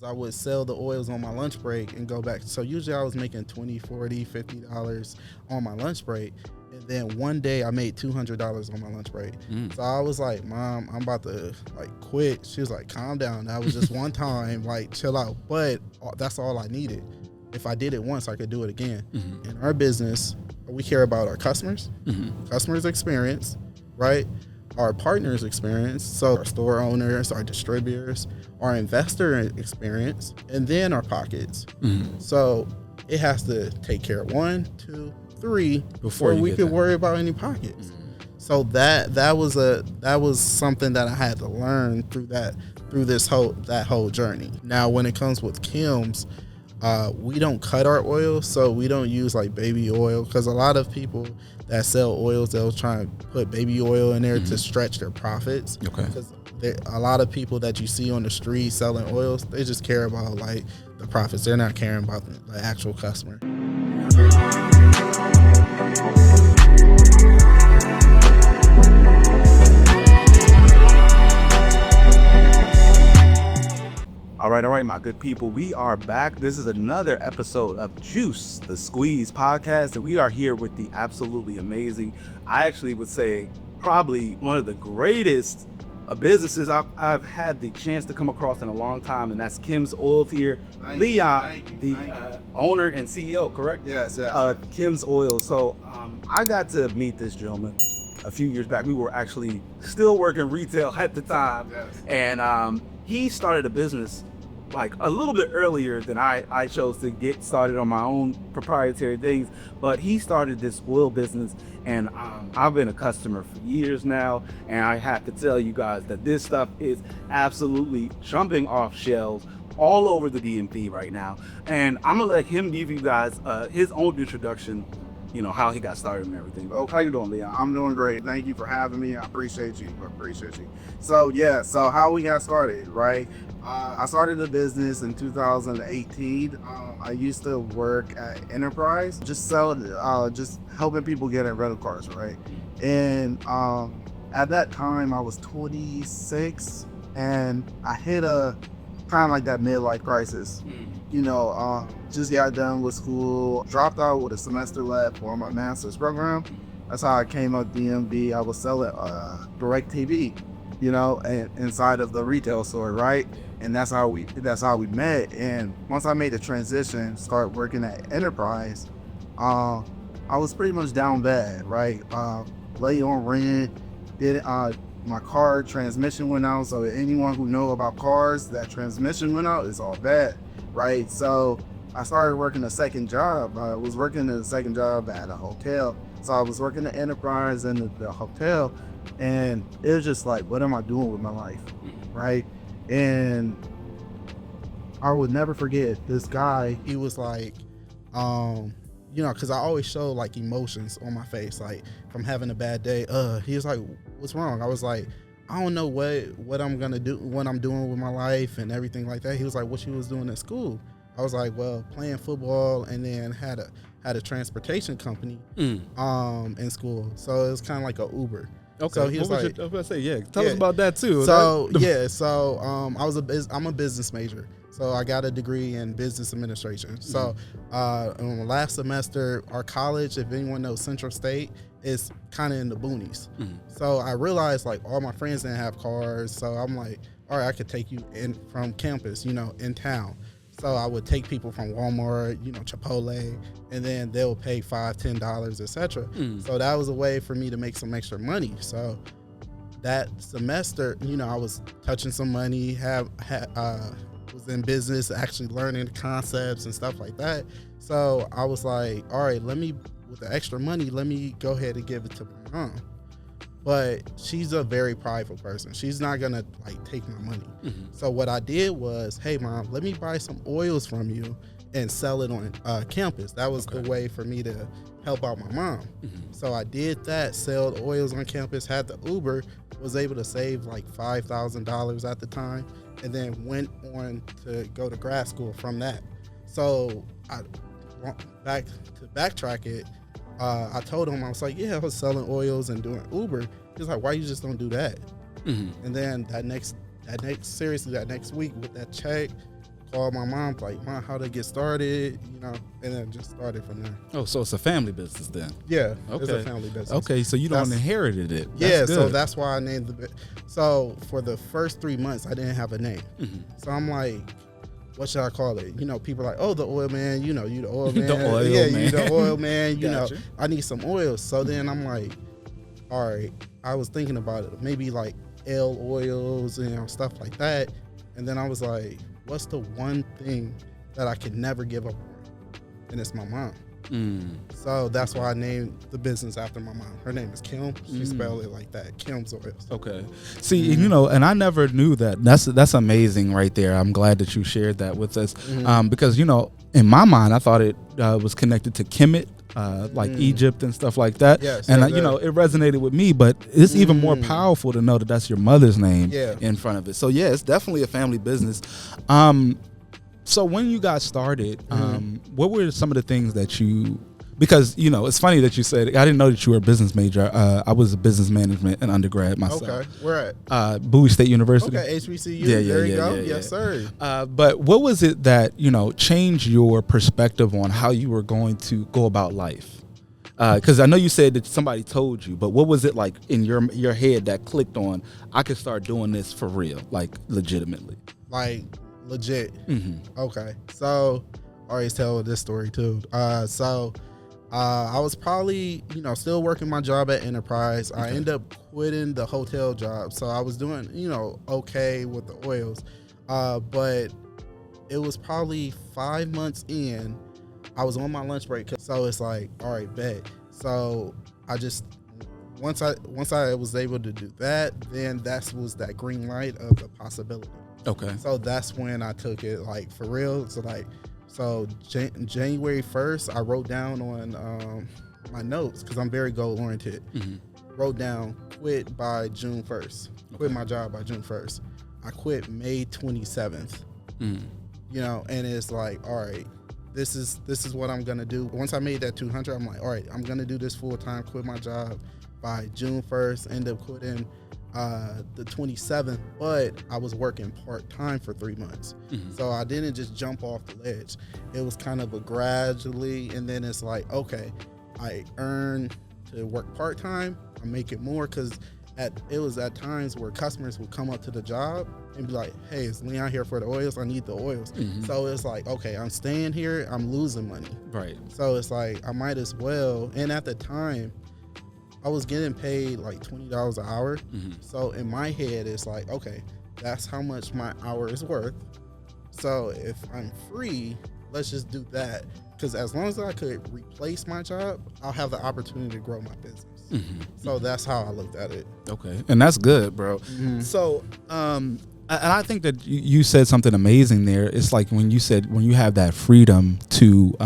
because I would sell the oils on my lunch break and go back. So usually I was making $20, $40, $50 on my lunch break. And then one day I made $200 on my lunch break. So I was like, Mom, I'm about to like quit. She was like, calm down. That was just one time, like chill out. But that's all I needed. If I did it once, I could do it again. In our business, we care about our customers, customers' experience, right? Our partners' experience, so our store owners, our distributors, our investor experience, and then our pockets. So it has to take care of 1, 2, 3 before we could worry about any pockets. So that was something that I had to learn through that whole journey. Now, when it comes with Kymz, we don't cut our oil, so we don't use like baby oil, because a lot of people that sell oils, they'll try and put baby oil in there to stretch their profits. Okay. Because a lot of people that you see on the street selling oils, they just care about like the profits. They're not caring about the actual customer. All right, my good people. We are back. This is another episode of Juice, the Squeeze podcast, and we are here with the absolutely amazing, I actually would say probably one of the greatest businesses I've had the chance to come across in a long time, and that's Kymz Oils here. Leon, the owner and CEO, correct? Yes. Kymz Oils. So I got to meet this gentleman a few years back. We were actually still working retail at the time, and he started a business like a little bit earlier than I chose to get started on my own proprietary things, but he started this oil business, and I've been a customer for years now, and I have to tell you guys that this stuff is absolutely jumping off shelves all over the DMV right now, and I'm gonna let him give you guys his own introduction, you know, how he got started and everything. But how you doing, Leon? I'm doing great. Thank you for having me. I appreciate you. So how we got started, right? I started the business in 2018. I used to work at Enterprise, just helping people get in rental cars, right? And at that time, I was 26, and I hit a kind of like that midlife crisis. You know, just got done with school, dropped out with a semester left for my master's program. That's how I came up DMV. I was selling DirecTV, you know, inside of the retail store, right? And that's how we met. And once I made the transition, start working at Enterprise, I was pretty much down bad, right? Late on rent, my car transmission went out. So anyone who know about cars, that transmission went out, it's all bad, right? So I started working a second job. I was working a second job at a hotel. So I was working at Enterprise and the hotel, and it was just like, what am I doing with my life, right? And I would never forget this guy. He was like, you know, because I always show like emotions on my face, like from having a bad day. He was like, what's wrong? I was like, I don't know what I'm gonna do, what I'm doing with my life and everything like that. He was like, what you was doing at school? I was like, well, playing football, and then had a transportation company in school. So it was kind of like a Uber. Okay. So he was like, I was about to say, tell us about that too. So I'm a business major. So I got a degree in business administration. So in the last semester, our college, if anyone knows Central State, is kind of in the boonies. So I realized like all my friends didn't have cars. So I'm like, all right, I could take you in from campus, you know, in town. So I would take people from Walmart, you know, Chipotle, and then they'll pay $5, $10, etc. So that was a way for me to make some extra money. So that semester, you know, I was touching some money, was in business, actually learning the concepts and stuff like that. So I was like, all right, with the extra money, let me go ahead and give it to my mom. But she's a very prideful person. She's not gonna like take my money. So what I did was, hey mom, let me buy some oils from you and sell it on campus. That was the way for me to help out my mom. So I did that, sell the oils on campus, had the Uber, was able to save like $5,000 at the time, and then went on to go to grad school from that. So backtrack it, I told him, I was like, yeah, I was selling oils and doing Uber. He's like, why you just don't do that? And then that next week with that check, called my mom, like, Mom, how to get started, and then just started from there. Oh, so it's a family business then. Yeah, it's Okay. a family business. Okay, so you don't inherited it. Yeah, That's so good. that's why I named the So for the first 3 months, I didn't have a name. So I'm like, what should I call it? People are like, oh, the oil man, you the oil man. The oil yeah, man. you the oil man, Gotcha. I need some oils. So then I'm like, all right, I was thinking about it, maybe like L oils, stuff like that. And then I was like, what's the one thing that I can never give up on? And it's my mom. So that's why I named the business after my mom. Her name is Kymz. She spelled it like that, Kymz Oils. Okay. See, and I never knew that. That's amazing right there. I'm glad that you shared that with us. Because, in my mind, I thought it was connected to Kemet, like Egypt and stuff like that. Yes, and, yes, it resonated with me, but it's even more powerful to know that that's your mother's name Yeah. in front of it. So, yeah, it's definitely a family business. So when you got started, what were some of the things that because, it's funny that you said, I didn't know that you were a business major. I was a business management in undergrad myself. Okay, where at? Bowie State University. Okay, HBCU. Yeah, there you yeah, go. yeah, Yes, sir. But what was it that, changed your perspective on how you were going to go about life? Because I know you said that somebody told you, but what was it like in your head that clicked on, I could start doing this for real, like legitimately? Like, legit. Okay, so I always tell this story too. I was probably, still working my job at Enterprise. I ended up quitting the hotel job. So I was doing, okay with the oils. But it was probably 5 months in. I was on my lunch break. So it's like, all right, bet. So I just, once I was able to do that, then that was that green light of the possibility. Okay. So that's when I took it like for real. So January 1st, I wrote down on my notes, because I'm very goal oriented. Wrote down quit by June 1st. Quit my job by June 1st. I quit May 27th. And it's like, all right, this is what I'm gonna do. Once I made that 200, I'm like, all right, I'm gonna do this full time. Quit my job by June 1st. End up quitting the 27th, but I was working part-time for 3 months. So I didn't just jump off the ledge. It was kind of a gradually, and then it's like, okay, I earn to work part-time, I make it more, because it was at times where customers would come up to the job and be like, hey, is Leon here for the oils? I need the oils. So it's like, okay, I'm staying here, I'm losing money. Right. So it's like, I might as well. And at the time, I was getting paid like $20 an hour. So in my head, it's like, okay, that's how much my hour is worth. So if I'm free, let's just do that. Because as long as I could replace my job, I'll have the opportunity to grow my business. So that's how I looked at it. Okay. And that's good, bro. So, and I think that you said something amazing there. It's like when you said, when you have that freedom to,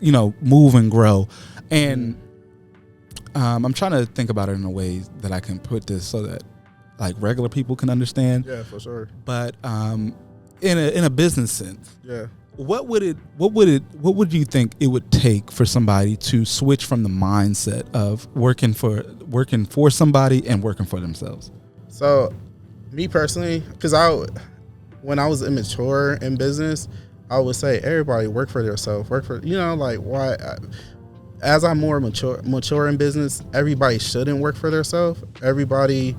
move and grow. And I'm trying to think about it in a way that I can put this so that like regular people can understand. Yeah, for sure. But in a business sense, yeah. What would you think it would take for somebody to switch from the mindset of working for somebody and working for themselves? So, me personally, because when I was immature in business, I would say everybody work for themselves. Work for why. As I'm more mature in business, everybody shouldn't work for themselves. Everybody,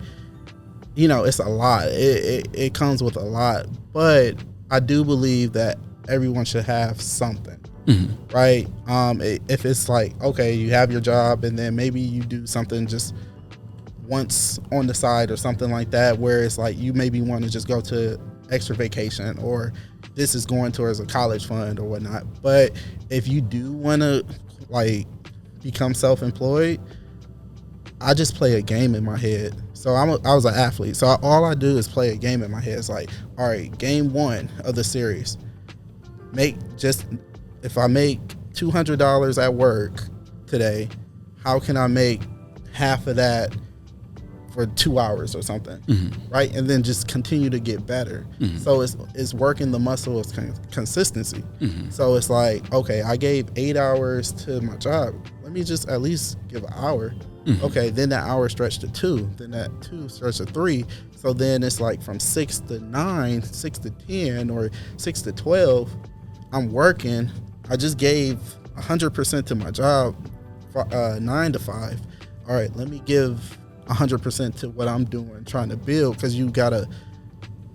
it's a lot. It comes with a lot, but I do believe that everyone should have something, right? If it's like, okay, you have your job and then maybe you do something just once on the side or something like that, where it's like you maybe want to just go to extra vacation, or this is going towards a college fund or whatnot. But if you do want to like become self-employed, I just play a game in my head. So I was an athlete, so all I do is play a game in my head. It's like, all right, game 1 of the series, if I make $200 at work today, how can I make half of that for 2 hours or something, right? And then just continue to get better. So it's working the muscle of consistency. So it's like, okay, I gave 8 hours to my job. let me just at least give an hour. Okay, then that hour stretched to 2, then that 2 stretched to 3. So then it's like from 6 to 9, 6 to 10, or 6 to 12, I'm working. I just gave 100% to my job, 9 to 5. All right, let me give 100% to what I'm doing, trying to build, because you gotta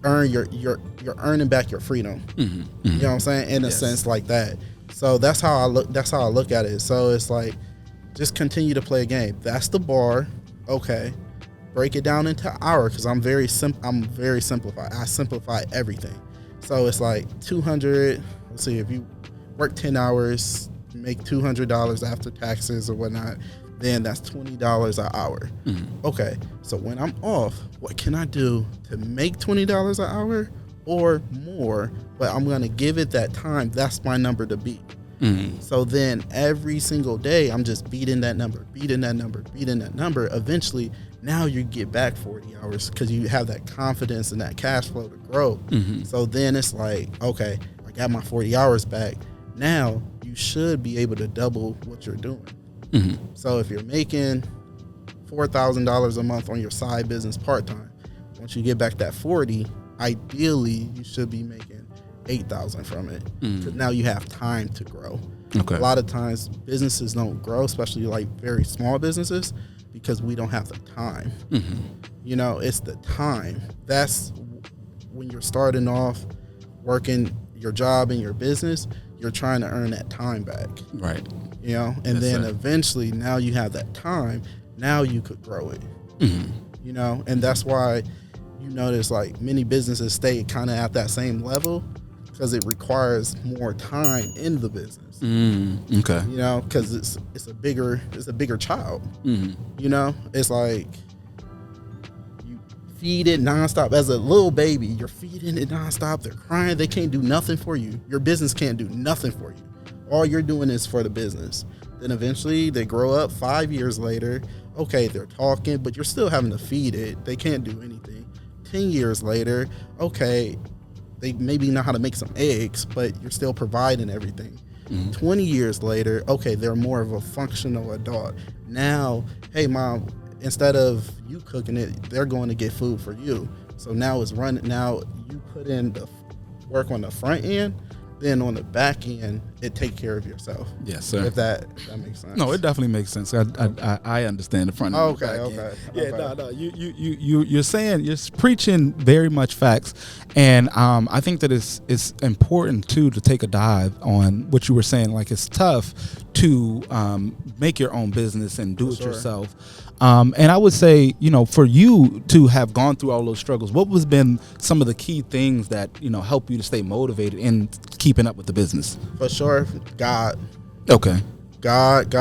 earn you're earning back your freedom. You know what I'm saying? In a sense like that. So that's how I look at it. So it's like, just continue to play a game. That's the bar. Okay, break it down into hour, because I'm very simplified. I simplify everything. So it's like 200. Let's see, if you work 10 hours, make $200 after taxes or whatnot, then that's $20 an hour. Okay, so when I'm off, what can I do to make $20 an hour or more? But I'm gonna give it that time. That's my number to beat. So then every single day, I'm just beating that number. Eventually, now you get back 40 hours because you have that confidence and that cash flow to grow. So then it's like, okay, I got my 40 hours back. Now you should be able to double what you're doing. So if you're making $4,000 a month on your side business part-time, once you get back that 40, ideally you should be making 8,000 from it, because now you have time to grow. A lot of times businesses don't grow, especially like very small businesses, because we don't have the time. You know, it's the time. That's when you're starting off working your job and your business, you're trying to earn that time back. Right. You know, and then eventually now you have that time, now you could grow it. You know, and that's why you notice like many businesses stay kind of at that same level, because it requires more time in the business. You know, because it's a bigger child. You know, it's like you feed it nonstop. As a little baby, you're feeding it nonstop. They're crying. They can't do nothing for you. Your business can't do nothing for you. All you're doing is for the business. Then eventually they grow up 5 years later. Okay, they're talking, but you're still having to feed it. They can't do anything. 10 years later, okay, they maybe know how to make some eggs, but you're still providing everything. 20 years later, okay, they're more of a functional adult. Now, hey, mom, instead of you cooking it, they're going to get food for you. So now it's running. Now you put in the work on the front end, then on the back end, it take care of yourself. Yes, sir. If that makes sense. No, it definitely makes sense. I understand the front end. Okay. Yeah, no. You're saying, you're preaching very much facts, and I think that it's important too to take a dive on what you were saying. Like, it's tough to make your own business and do it yourself. And I would say, you know, for you to have gone through all those struggles, what was been some of the key things that, you know, help you to stay motivated in keeping up with the business? For sure, God. Okay. God.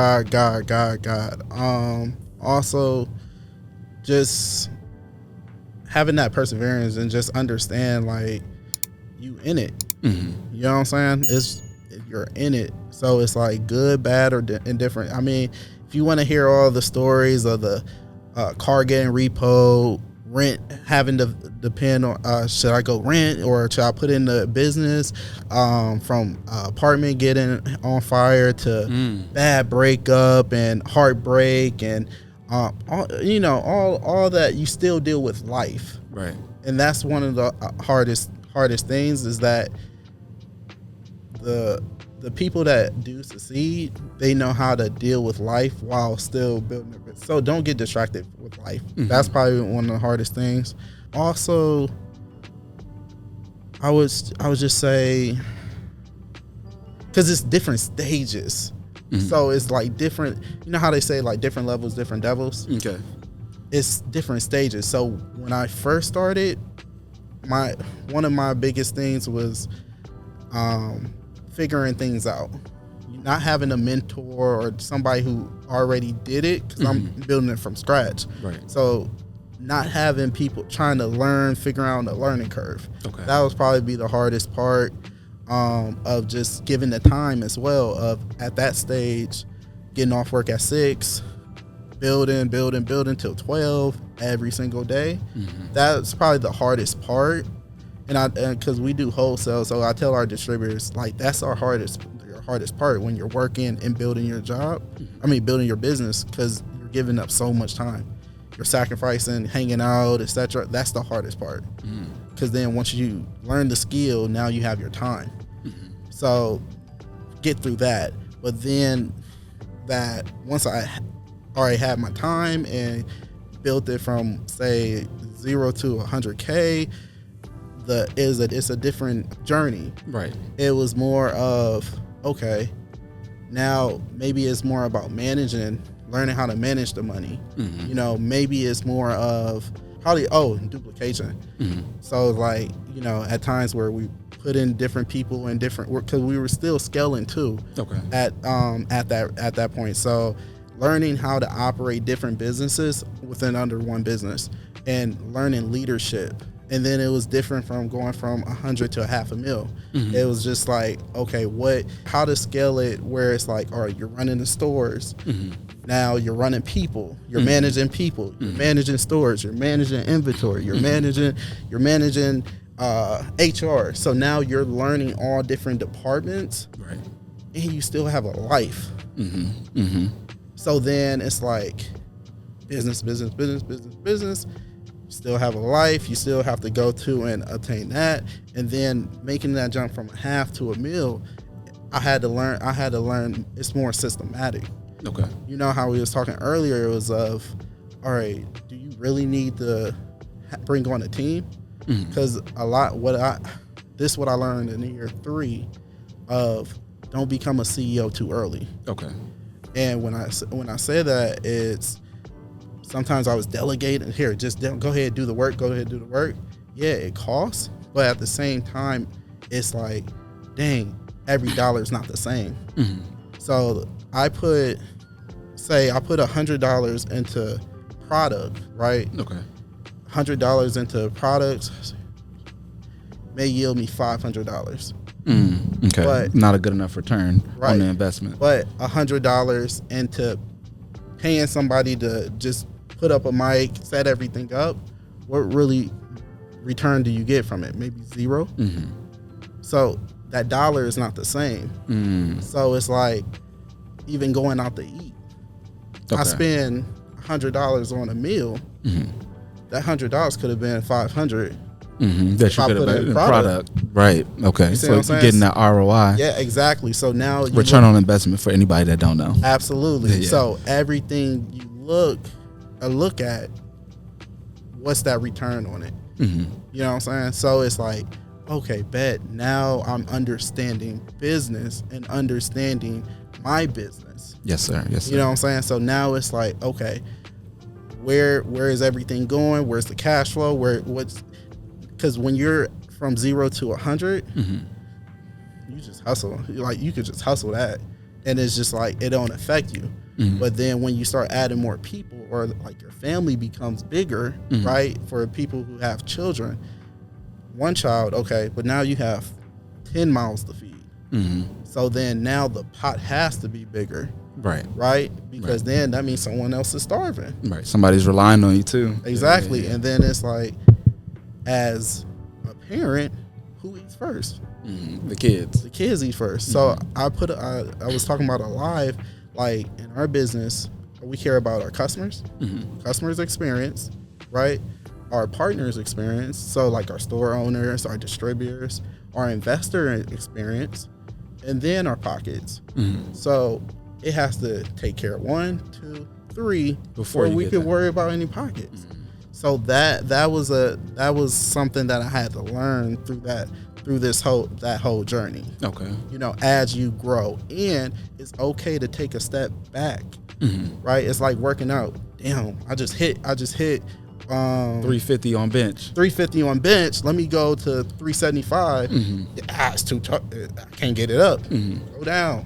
Also, just having that perseverance and just understand, like, you in it. You know what I'm saying? You're in it. So it's like good, bad, or indifferent. I mean, if you want to hear all the stories of the car getting repo, rent having to depend on should I go rent or should I put in the business, from apartment getting on fire to bad breakup and heartbreak and all that, you still deal with life. Right. And that's one of the hardest things, is that the people that do succeed, they know how to deal with life while still building their business. So don't get distracted with life. That's probably one of the hardest things. Also, I would just say, because it's different stages. So it's like different, you know how they say like different levels, different devils? Okay. It's different stages. So when I first started, one of my biggest things was figuring things out, not having a mentor or somebody who already did it, because I'm building it from scratch. Right. So not having people trying to learn, figuring out the learning curve. Okay. That was probably be the hardest part, of just giving the time as well, of at that stage, getting off work at 6, building till 12 every single day. That's probably the hardest part. And because we do wholesale, so I tell our distributors, like, that's your hardest part when you're working and building your job building your business, because you're giving up so much time. You're sacrificing hanging out, etc. That's the hardest part. Because then once you learn the skill, now you have your time. So get through that. But then that once I already had my time and built it from say 0 to 100K, it's a different journey. Right. It was more of, okay, now maybe it's more about learning how to manage the money. Maybe it's more of probably duplication. So like, at times where we put in different people and different work, because we were still scaling too. Okay. At that point. So learning how to operate different businesses within under one business and learning leadership. And then it was different from going from 100 to $500,000. It was just like, okay, how to scale it where it's like, all right, you're running the stores. Now you're running people, you're managing people, you're managing stores, you're managing inventory, you're managing HR. So now you're learning all different departments, Right. and you still have a life. So then it's like business. Still have a life. You still have to go to and obtain that, and then making that jump from a half to a mil. I had to learn. It's more systematic. Okay. You know how we was talking earlier. It was of, all right, do you really need to bring on a team? Because what I learned in year 3 of don't become a CEO too early. Okay. And when I say that, it's sometimes I was delegating, here, just go ahead, do the work, Yeah, it costs, but at the same time, it's like, dang, every dollar is not the same. So I put $100 into product, right? Okay. $100 into products may yield me $500. Okay. But not a good enough return on the investment. But $100 into paying somebody to just put up a mic, set everything up, what really return do you get from it? Maybe 0. So that dollar is not the same. So it's like even going out to eat. Okay. I spend $100 on a meal. That $100 could have been $500. That you could have been product. Right. Okay. So you're getting that ROI. Yeah, exactly. So now return on investment for anybody that don't know. Absolutely. Yeah. So everything you look at, what's that return on it? You know what I'm saying? So it's like, okay, bet now I'm understanding business and understanding my business. Yes, sir. Yes, sir. You know what I'm saying? So now it's like, okay, where is everything going? Where's the cash flow? Because when you're from 0 to 100, you just hustle. Like you could just hustle that, and it's just like it don't affect you. But then when you start adding more people, or like your family becomes bigger, right? For people who have children, one child, okay, but now you have 10 mouths to feed. So then now the pot has to be bigger. Right? Because then that means someone else is starving. Right. Somebody's relying on you too. Exactly. Yeah. And then it's like, as a parent, who eats first? The kids. The kids eat first. So I was talking about a live, like in our business, we care about our customers, customers' experience, right? Our partners' experience. So like our store owners, our distributors, our investor experience, and then our pockets. So it has to take care of 1, 2, 3 before we could worry about any pockets. So that was something that I had to learn through that whole journey. Okay. You know, as you grow, and it's okay to take a step back. Right? It's like working out. Damn, I just hit 350 on bench. 350 on bench. Let me go to 375. It's too tough. I can't get it up. Go down.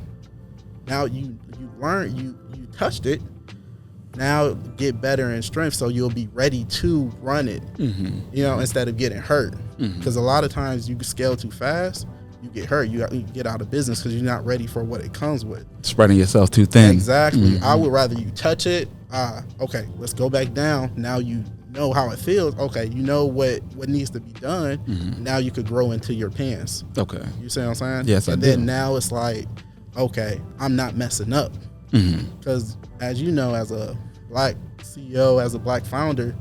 Now you learn, you touched it. Now get better in strength, so you'll be ready to run it. You know, instead of getting hurt. Because a lot of times you scale too fast, you get hurt. You get out of business because you're not ready for what it comes with. Spreading yourself too thin. Exactly. I would rather you touch it. Okay, let's go back down. Now you know how it feels. Okay, you know what needs to be done. Now you could grow into your pants. Okay. You see what I'm saying? Yes, and then now it's like, okay, I'm not messing up. Because as you know, as a black CEO, as a black founder,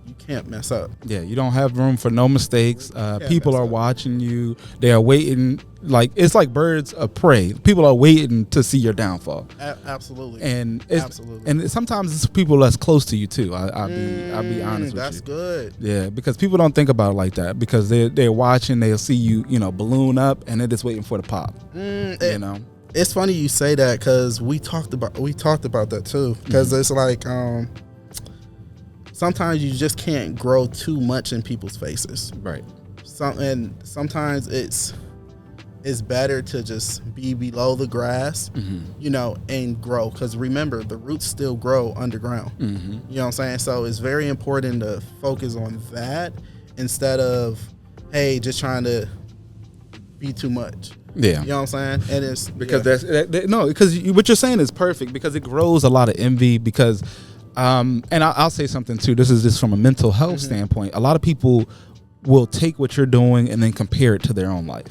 you can't mess up. Yeah, you don't have room for no mistakes. People mess are up. watching you. They are waiting. Like, it's like birds of prey. People are waiting to see your downfall. Absolutely. And Absolutely. and sometimes it's people that's close to you too. I'll be honest with you. That's good. Yeah, because people don't think about it like that, because they're watching. They'll see you, balloon up, and they're just waiting for the pop. It's funny you say that, because we talked about that too. Because it's like sometimes you just can't grow too much in people's faces. Right. And sometimes it's better to just be below the grass, and grow. Because remember, the roots still grow underground. You know what I'm saying? So it's very important to focus on that instead of, hey, just trying to be too much. Yeah. You know what I'm saying? And it's because because what you're saying is perfect, because it grows a lot of envy. Because and I'll say something too. This is just from a mental health standpoint. A lot of people will take what you're doing and then compare it to their own life.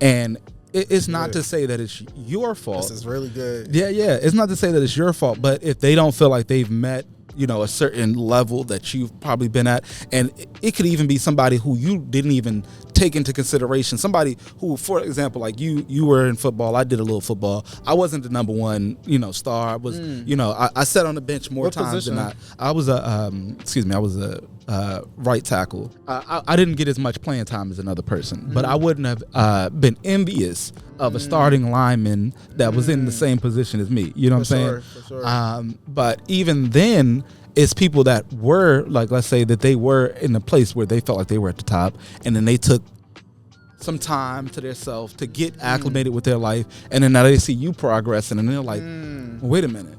And it's not to say that it's your fault. This is really good. Yeah. It's not to say that it's your fault, but if they don't feel like they've met, a certain level that you've probably been at, and it could even be somebody who you didn't even take into consideration. Somebody who, for example, like you were in football. I did a little football. I wasn't the number one, star. I was, I sat on the bench more times than not. I was a right tackle. I didn't get as much playing time as another person, but I wouldn't have been envious of a starting lineman that was in the same position as me. You know what I'm saying? For sure. But even then, it's people that were, like, let's say that they were in a place where they felt like they were at the top, and then they took some time to themselves to get acclimated with their life, and then now they see you progressing, and they're like, well, wait a minute.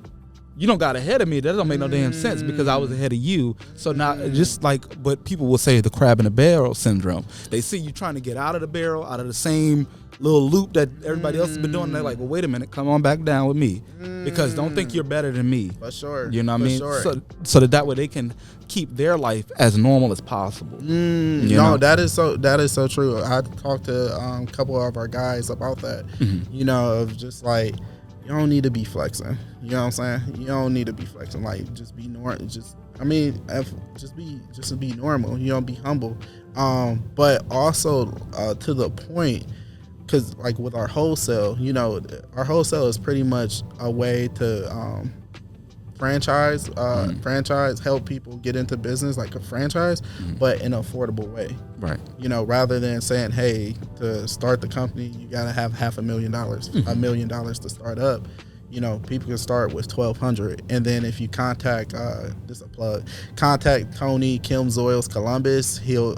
You don't got ahead of me. That don't make no damn sense, because I was ahead of you. So now, just like what people will say, the crab in the barrel syndrome. They see you trying to get out of the barrel, out of the same little loop that everybody else has been doing. And they're like, well, wait a minute, come on back down with me, because don't think you're better than me. For sure. You know what I mean? Sure. So that way they can keep their life as normal as possible. That is so true. I talked to a couple of our guys about that. Of just like, you don't need to be flexing. You know what I'm saying? You don't need to be flexing. Like, just be normal. Just be normal. Be humble. But also to the point, because like with our wholesale, our wholesale is pretty much a way to franchise, help people get into business like a franchise, but in an affordable way. Right. Rather than saying, hey, to start the company, you got to have $500,000, $1 million to start up. People can start with $1,200, and then if you contact, just a plug, contact Tony Kymz Oils Columbus, he'll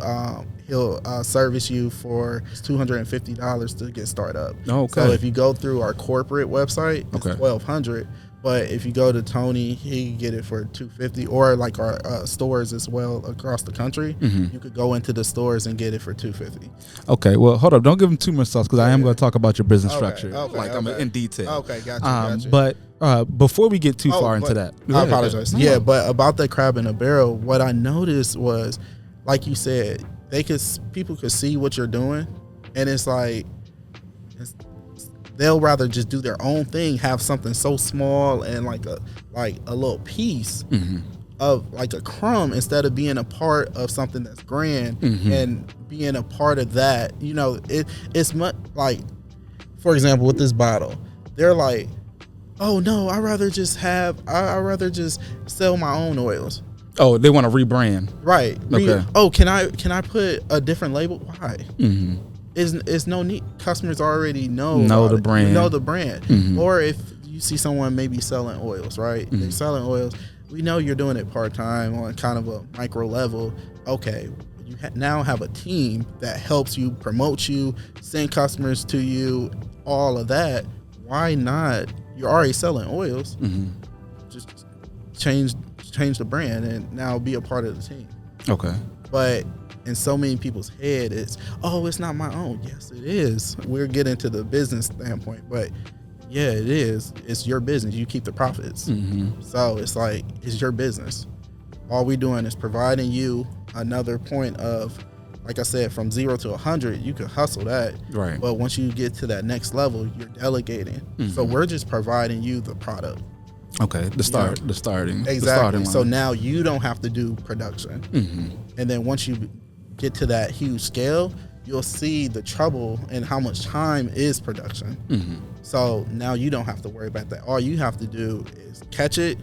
service you for $250 to get started up. Okay. So if you go through our corporate website, it's $1,200. But if you go to Tony, he can get it for $250, or like our stores as well across the country. You could go into the stores and get it for $250. Okay, well, hold up. Don't give him too much sauce, because I am going to talk about your business structure, I'm in detail. Okay, got you. But before we get too far into that, I apologize. Yeah, but about the crab in a barrel, what I noticed was, like you said, people could see what you're doing, and it's like, they'll rather just do their own thing, have something so small and like a little piece of like a crumb, instead of being a part of something that's grand and being a part of that. It's much like, for example, with this bottle, they're like, oh no, I'd rather just sell my own oils. Oh, they want to rebrand. Right. Okay. Can I put a different label? Why? Is no need. Customers already know the brand. Know the brand. Or if you see someone maybe selling oils, right? They're selling oils. We know you're doing it part time on kind of a micro level. Okay, you now have a team that helps you, promote you, send customers to you, all of that. Why not? You're already selling oils. Just change the brand and now be a part of the team. Okay. But in so many people's head, it's not my own. Yes, it is. We're getting to the business standpoint, but yeah, it is. It's your business. You keep the profits. So it's like, it's your business. All we're doing is providing you another point of like I said, from 0 to 100, you can hustle that. Right. But once you get to that next level, you're delegating. So we're just providing you the product. Okay. The starting. Exactly. The starting So line. now you don't have to do production. And then once you get to that huge scale, you'll see the trouble and how much time is production. So now you don't have to worry about that. All you have to do is catch it,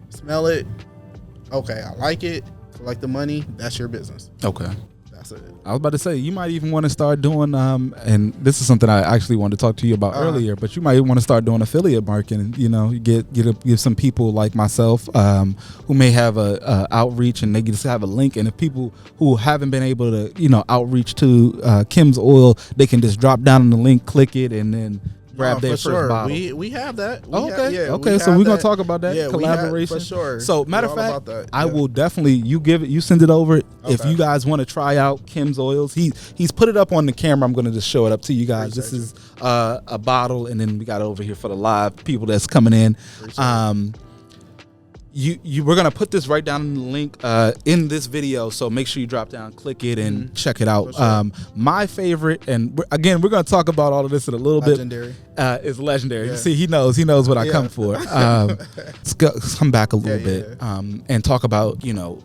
smell it. Okay, I like it. Collect the money. That's your business. Okay. That's it. I was about to say, you might even want to start doing, and this is something I actually wanted to talk to you about earlier, but you might want to start doing affiliate marketing. You know, give some people like myself who may have a outreach, and they just have a link. And if people who haven't been able to, you know, outreach to Kymz Oil, they can just drop down on the link, click it, and then grab their first bottle. We have that. Okay. So we're gonna talk about that collaboration. For sure. So matter of fact, I will. will definitely you send it over. If you guys want to try out Kymz Oils, he's put it up on the camera. I'm gonna just show it up to you guys. This is a bottle, and then we got it over here for the live people that's coming in. We're gonna put this right down in the link in this video, so make sure you drop down, click it, and check it out. Sure. My favorite, and we're gonna talk about all of this in a little bit. Is legendary. Yeah. See, he knows what I come for. Let's come back a little bit and talk about, you know,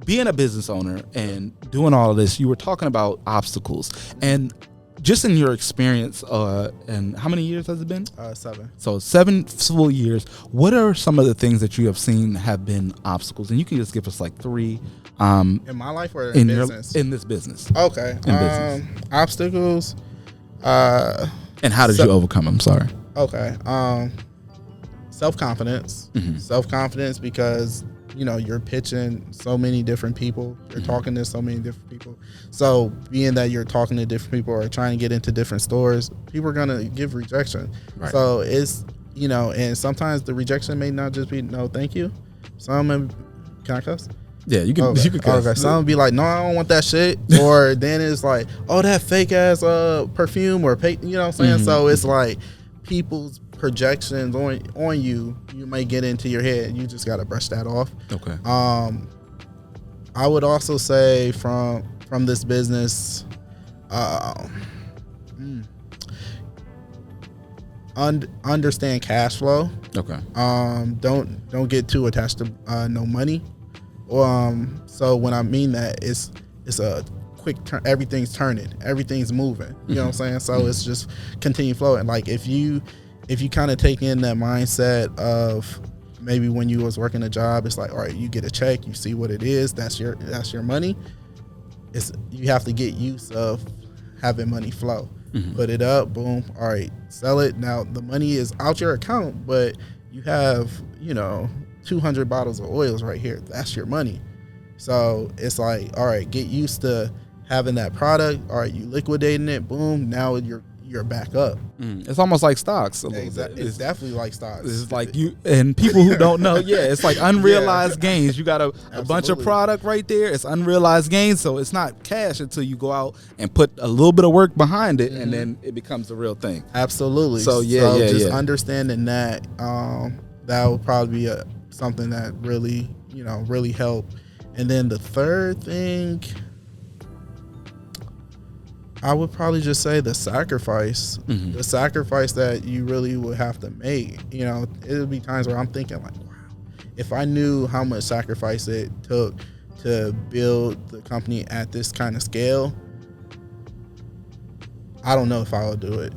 being a business owner and doing all of this. You were talking about obstacles, and just in your experience, and how many years has it been? 7. So 7 full years. What are some of the things that you have seen have been obstacles? And you can just give us like 3. In my life or in business? In this business. Okay. In business. Obstacles. And how did you overcome them? Sorry. Okay. Self-confidence. Self-confidence because, you know, you're pitching so many different people. You're talking to so many different people. So being that you're talking to different people or trying to get into different stores, people are going to give rejection. Right. So it's, you know, and sometimes the rejection may not just be no, thank you. Some, can I cuss? Yeah, you can. Okay. You can cuss. Okay. Some be like, no, I don't want that shit. Or then it's like, oh, that fake ass perfume or you know what I'm saying? So it's like people's projections on you may get into your head. You just got to brush that off. Okay. I would also say from this business, understand cash flow. Okay. Don't get too attached to no money. So when I mean that, it's a quick turn. Everything's turning. Everything's moving. You know what I'm saying? So it's just continue flowing. Like if you kind of take in that mindset of maybe when you was working a job, it's like, all right, you get a check, you see what it is, that's your money. You have to get used of having money flow. Put it up, boom, all right, sell it. Now the money is out your account, but you have, you know, 200 bottles of oils right here. That's your money. So it's like, all right, get used to having that product. All right, you liquidating it, boom, now you're back up. It's almost like stocks. Exactly. It's definitely like stocks. It's like you and people who don't know. Yeah, it's like unrealized gains. You got a bunch of product right there. It's unrealized gains, so it's not cash until you go out and put a little bit of work behind it, and then it becomes the real thing. Absolutely. So just understanding that that would probably be something that really helped. And then the third thing, I would probably just say the sacrifice. The sacrifice that you really would have to make. You know, it'll be times where I'm thinking like, wow, if I knew how much sacrifice it took to build the company at this kind of scale, I don't know if I would do it.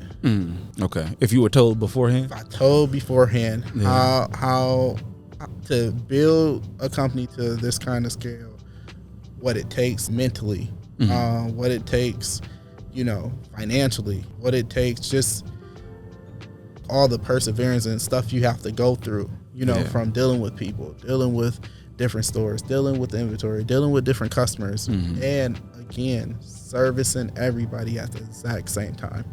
Okay. If you were told beforehand? If I told beforehand how to build a company to this kind of scale, what it takes mentally, what it takes, you know, financially, what it takes, just all the perseverance and stuff you have to go through, you know, from dealing with people, dealing with different stores, dealing with inventory, dealing with different customers, and again, servicing everybody at the exact same time.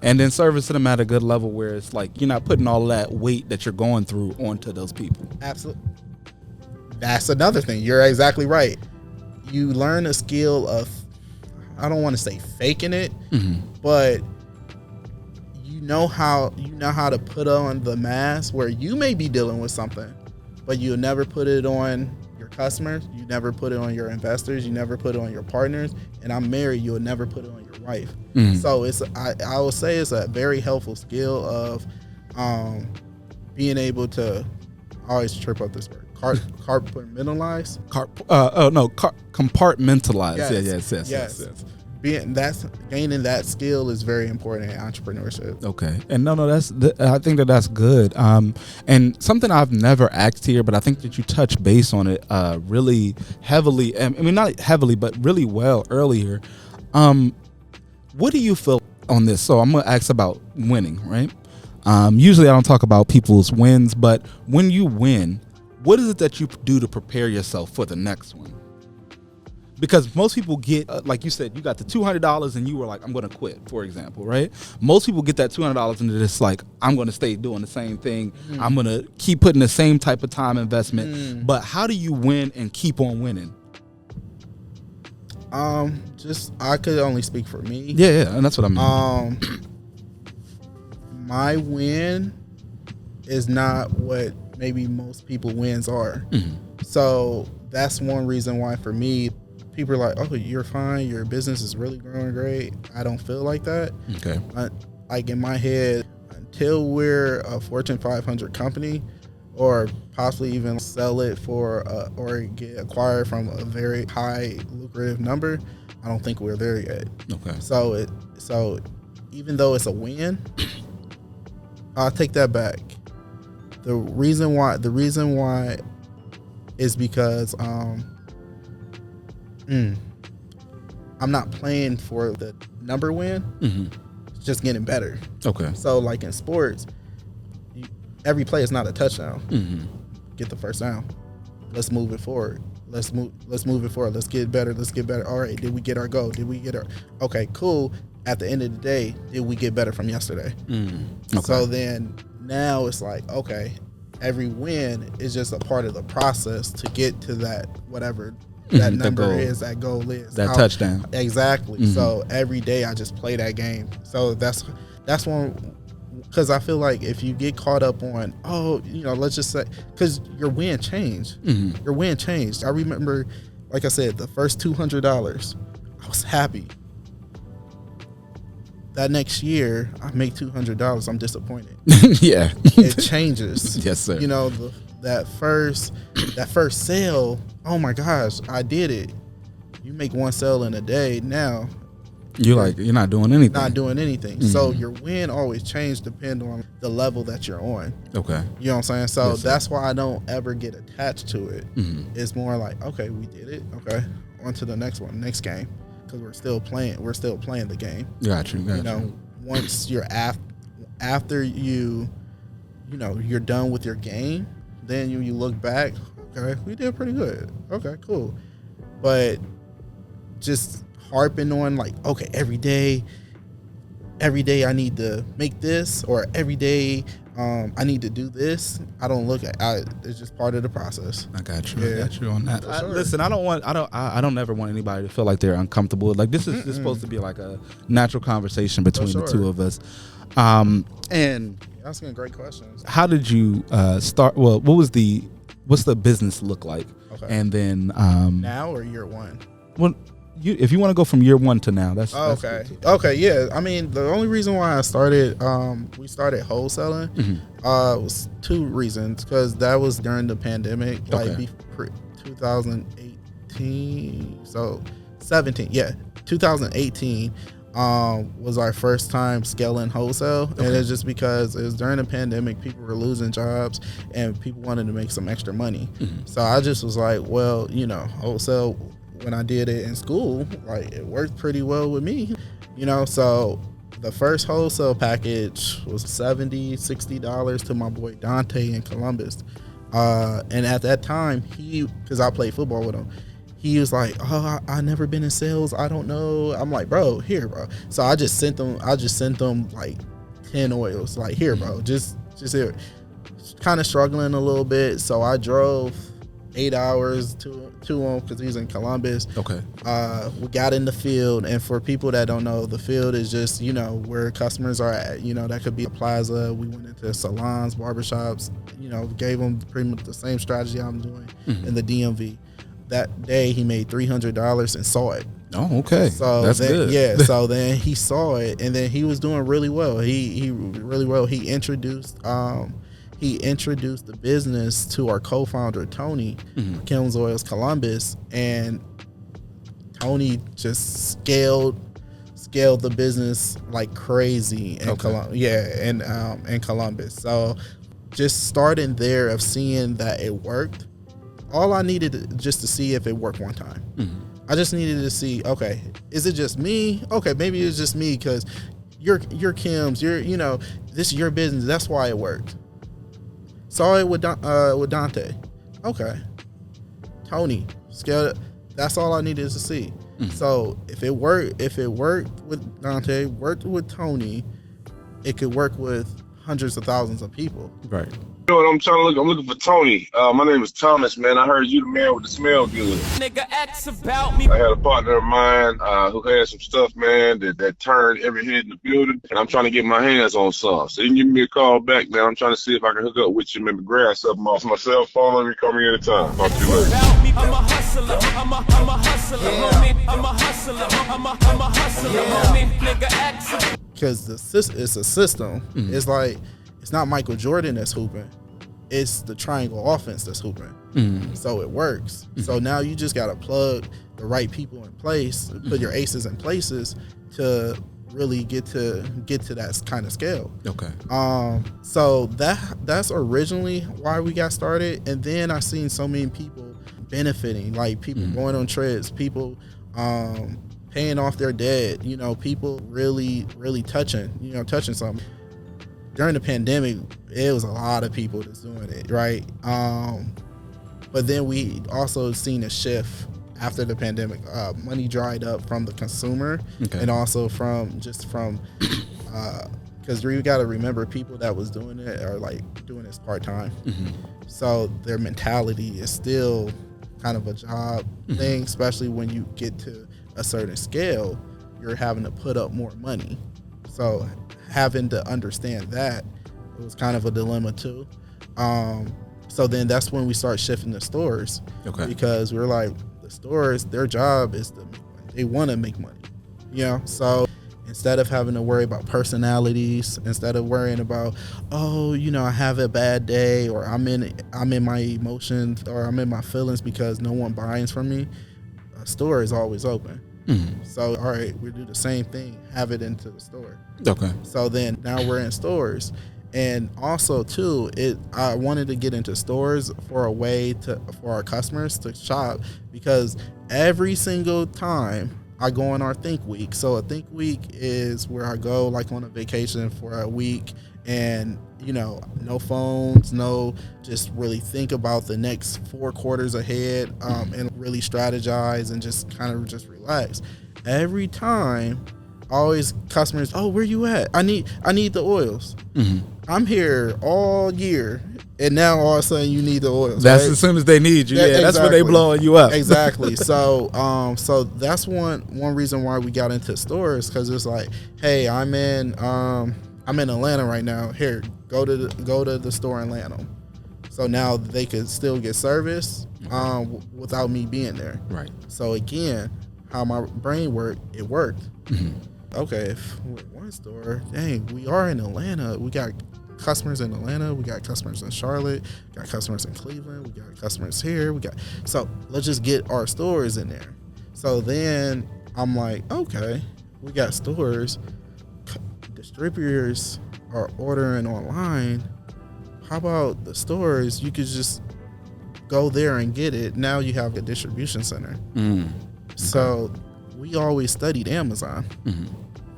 And then servicing them at a good level where it's like you're not putting all of that weight that you're going through onto those people. Absolutely. That's another thing. You're exactly right. You learn a skill of, I don't want to say faking it, but you know how to put on the mask where you may be dealing with something, but you'll never put it on your customers, you never put it on your investors, you never put it on your partners, and I'm married, you'll never put it on your wife. So I would say it's a very helpful skill of being able to, I always trip up this word, compartmentalize. Compartmentalize. Yes. Gaining that skill is very important in entrepreneurship. Okay, and I think that's good. And something I've never asked here, but I think that you touched base on it really heavily. I mean, not heavily, but really well earlier. What do you feel on this? So I'm gonna ask about winning, right? Usually I don't talk about people's wins, but when you win, what is it that you do to prepare yourself for the next one? Because most people get, like you said, you got the $200 and you were like, I'm going to quit, for example, right? Most people get that $200 and they're just like, I'm going to stay doing the same thing. I'm going to keep putting the same type of time investment. But how do you win and keep on winning? I could only speak for me. Yeah, and that's what I mean. My win is not what maybe most people wins are. So that's one reason why for me, people are like, oh, you're fine, your business is really growing great. I don't feel like that. Okay. Like in my head, until we're a Fortune 500 company or possibly even sell it for or get acquired from a very high lucrative number, I don't think we're there yet. Okay. So even though it's a win, I'll take that back. The reason why is because I'm not playing for the number win. It's just getting better. Okay. So like in sports, every play is not a touchdown. Get the first down. Let's move it forward. Let's move it forward. Let's get better. All right, did we get our goal? Okay, cool. At the end of the day, did we get better from yesterday? Okay. So then now it's like, okay, every win is just a part of the process to get to that whatever that number is, that goal is. That touchdown. Exactly. So every day I just play that game. So that's one, because I feel like if you get caught up on, let's just say, because your win changed. Your win changed. I remember, like I said, the first $200, I was happy. That next year, I make $200. I'm disappointed. Yeah, it changes. Yes, sir. That first sale. Oh my gosh, I did it. You make one sale in a day. Now, you're not doing anything. Not doing anything. So your win always change depending on the level that you're on. Okay. You know what I'm saying? So yes, that's why I don't ever get attached to it. It's more like, okay, we did it. Okay, on to the next one, next game. Because we're still playing the game. Got you. Once you're after you're done with your game, then you look back. Okay, we did pretty good. Okay, cool. But just harping on like, okay, every day I need to make this, or every day I need to do this. I don't look at it's just part of the process. I got you. Yeah. I got you on that. Sure. Listen, I don't ever want anybody to feel like they're uncomfortable. Like this is supposed to be like a natural conversation between the two of us. And you're asking great questions. How did you start? Well, what's the business look like? Okay. And then now or year one? Well, if you want to go from year one to now, that's okay. Okay, yeah. I mean, the only reason why I started, we started wholesaling, was two reasons. Because that was during the pandemic, like 2018. So 17, yeah, 2018 was our first time scaling wholesale, and it's just because it was during the pandemic, people were losing jobs and people wanted to make some extra money. So I just was like, well, wholesale. When I did it in school, like it worked pretty well with me, so the first wholesale package was $60 to my boy Dante in Columbus. And at that time, because I played football with him, he was like, oh, I never been in sales. I don't know. I'm like, bro, here, bro. So I just sent them like 10 oils. Like, here, bro, just here. Kind of struggling a little bit. So I drove 8 hours to him because he's in Columbus. Okay. We got in the field, and for people that don't know, the field is just, you know, where customers are at. You know, that could be a plaza. We went into salons, barbershops, you know, gave them pretty much the same strategy I'm doing in the DMV. That day he made $300 and saw it. Oh, okay. So that's then, good. Yeah. So then he saw it, and then he was doing really well. He really well. He introduced the business to our co-founder Tony, Kymz Oils Columbus, and Tony just scaled the business like crazy in in Columbus. So just starting there of seeing that it worked. All I needed just to see if it worked one time. I just needed to see, okay, is it just me? Okay, maybe it's just me because you're Kymz, you know, this is your business. That's why it worked. Saw it with Dante. Okay. Tony, scale it. That's all I needed to see. So if it worked with Dante, worked with Tony, it could work with hundreds of thousands of people. Right. You know what I'm trying to look? I'm looking for Tony. My name is Thomas, man. I heard you the man with the smell good. Nigga, ask about me. I had a partner of mine who had some stuff, man, that turned every head in the building, and I'm trying to get my hands on some. So you can give me a call back, man. I'm trying to see if I can hook up with you, maybe grab something off my cell phone. Let me call me anytime. Talk to you later. I'm a hustler. I'm a hustler, homie. I'm a hustler. I'm a hustler, homie. Nigga, ask. Because it's a system. It's like, it's not Michael Jordan that's hooping. It's the triangle offense that's hooping. So it works. So now you just got to plug the right people in place, put your aces in places to really get to that kind of scale. Okay. So that's originally why we got started. And then I seen so many people benefiting, like people going on trips, people paying off their debt, you know, people really touching something. During the pandemic, it was a lot of people that's doing it, right? But then we also seen a shift after the pandemic. Money dried up from the consumer, and also from because we got to remember, people that was doing it are like doing this part-time. So their mentality is still kind of a job thing, especially when you get to a certain scale, you're having to put up more money. So having to understand that, it was kind of a dilemma too. So then that's when we start shifting the stores, because we're like, the stores, their job is to make money. They want to make money, you know. So instead of having to worry about personalities, instead of worrying about, oh, you know, I have a bad day, or I'm in my emotions, or I'm in my feelings because no one buys from me, a store is always open. So all right, we do the same thing, have it into the store. So then now we're in stores. And also too, I wanted to get into stores for a way for our customers to shop, because every single time I go on our Think Week. So a Think Week is where I go like on a vacation for a week, and you know, no phones, just really think about the next 4 quarters ahead, and really strategize and just kind of just relax. Every time, always customers, oh, where you at? I need the oils. I'm here all year, and now all of a sudden you need the oils. That's right? as soon as they need you. Yeah, exactly. That's when they blowing you up. Exactly. So that's one reason why we got into stores, because it's like, hey, I'm in Atlanta right now. Here, go to the store and land them. So now they could still get service without me being there. Right. So again, how my brain worked, it worked. Okay, if we're one store, dang, we are in Atlanta. We got customers in Atlanta. We got customers in Charlotte. We got customers in Cleveland. We got customers here. So let's just get our stores in there. So then I'm like, okay, we got stores. Distributors are ordering online. How about the stores? You could just go there and get it. Now you have a distribution center. So we always studied Amazon.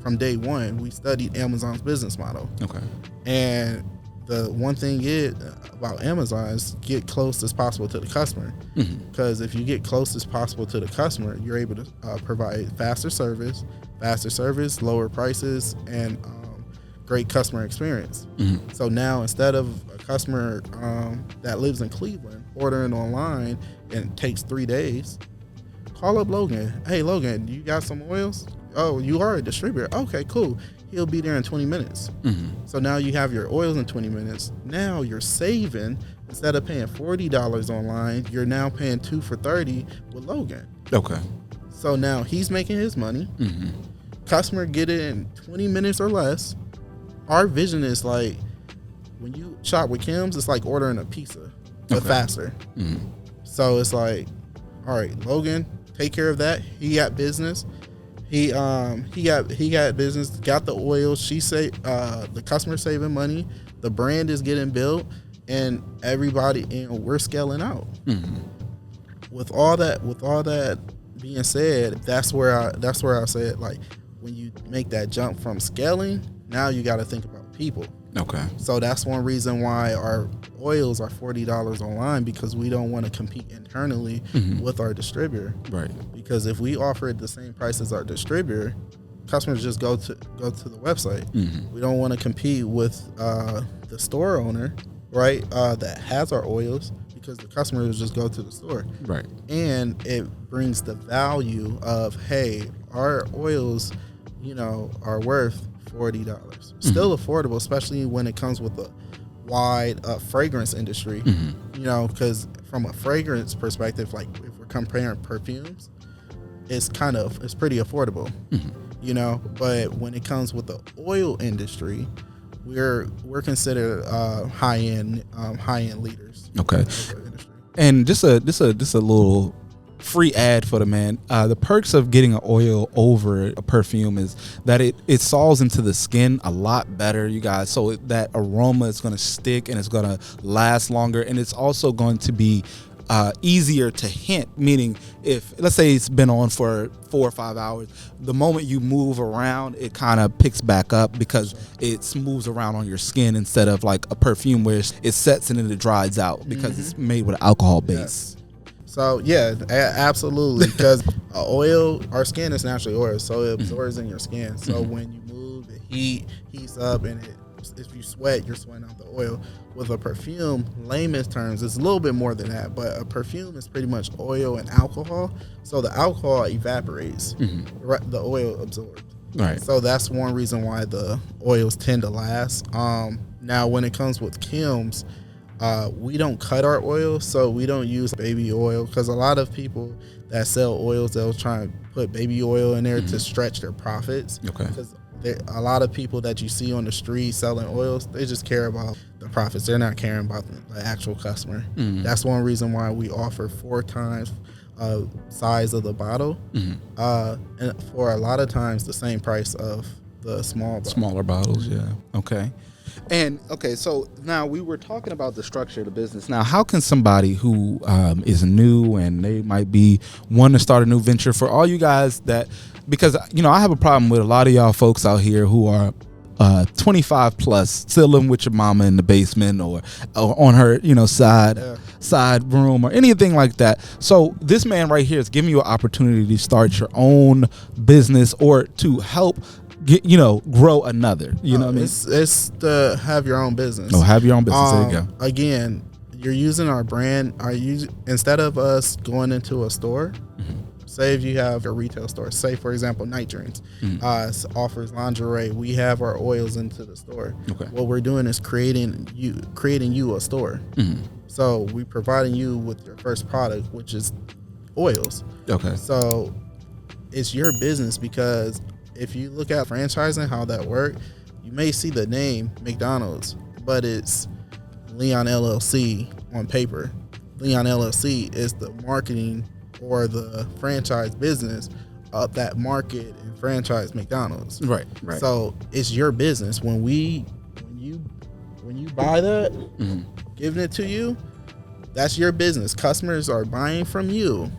From day one, we studied Amazon's business model. And the one thing about Amazon is get close as possible to the customer. Because if you get close as possible to the customer, you're able to provide faster service, lower prices, and great customer experience. So now instead of a customer that lives in Cleveland ordering online and it takes 3 days, call up Logan. Hey, Logan, you got some oils? Oh, you are a distributor. Okay, cool. He'll be there in 20 minutes. So now you have your oils in 20 minutes. Now you're saving. Instead of paying $40 online, you're now paying 2 for $30 with Logan. Okay. So now he's making his money. Customer get it in 20 minutes or less. Our vision is like, when you shop with Kymz, it's like ordering a pizza, but faster. So it's like, all right, Logan, take care of that. He got business. He got business. Got the oils. The customer saving money. The brand is getting built, and everybody, and we're scaling out. With all that being said, that's where I said, like, when you make that jump from scaling, now you got to think about people. Okay. So that's one reason why our oils are $40 online, because we don't want to compete internally with our distributor. Right. Because if we offer it the same price as our distributor, customers just go to the website. We don't want to compete with the store owner, right? That has our oils, because the customers just go to the store. Right. And it brings the value of, hey, our oils, are worth $40. Still affordable, especially when it comes with a wide fragrance industry. Because from a fragrance perspective, like if we're comparing perfumes, it's pretty affordable. But when it comes with the oil industry, we're considered high end leaders. Okay. And just a little free ad for the man. The perks of getting an oil over a perfume is that it solves into the skin a lot better, you guys. So that aroma is going to stick and it's going to last longer, and it's also going to be easier to hint. Meaning, if let's say it's been on for 4 or 5 hours, the moment you move around, it kind of picks back up because it moves around on your skin instead of like a perfume where it sets and then it dries out because it's made with an alcohol base. Yes. So yeah, absolutely. Because our skin is naturally oil, so it absorbs in your skin. So when you move, it heats up, and if you sweat, you're sweating out the oil. With a perfume, layman's terms, it's a little bit more than that, but a perfume is pretty much oil and alcohol. So the alcohol evaporates, the oil absorbs. Right. So that's one reason why the oils tend to last. Now, when it comes with Kymz, we don't cut our oil, so we don't use baby oil, because a lot of people that sell oils, they'll try and put baby oil in there to stretch their profits. Okay. Because a lot of people that you see on the street selling oils, they just care about the profits. They're not caring about the actual customer. That's one reason why we offer 4 times size of the bottle, and for a lot of times the same price of the smaller bottles. Yeah. Okay. And okay, so now we were talking about the structure of the business. Now, how can somebody who is new and they might be wanting to start a new venture, for all you guys that, because I have a problem with a lot of y'all folks out here who are 25 plus, still living with your mama in the basement or on her side room or anything like that. So this man right here is giving you an opportunity to start your own business or to help grow another. You know what I mean? It's to have your own business. Oh, have your own business. There you go. Again, you're using our brand. Instead of us going into a store, say if you have a retail store, say for example Night Dreams offers lingerie, we have our oils into the store. Okay. What we're doing is creating you a store. So we providing you with your first product, which is oils. Okay. So it's your business, because if you look at franchising, how that works, you may see the name McDonald's, but it's Leon LLC on paper. Leon LLC is the marketing or the franchise business of that market and franchise McDonald's. Right. So it's your business. When you buy that, giving it to you, that's your business. Customers are buying from you.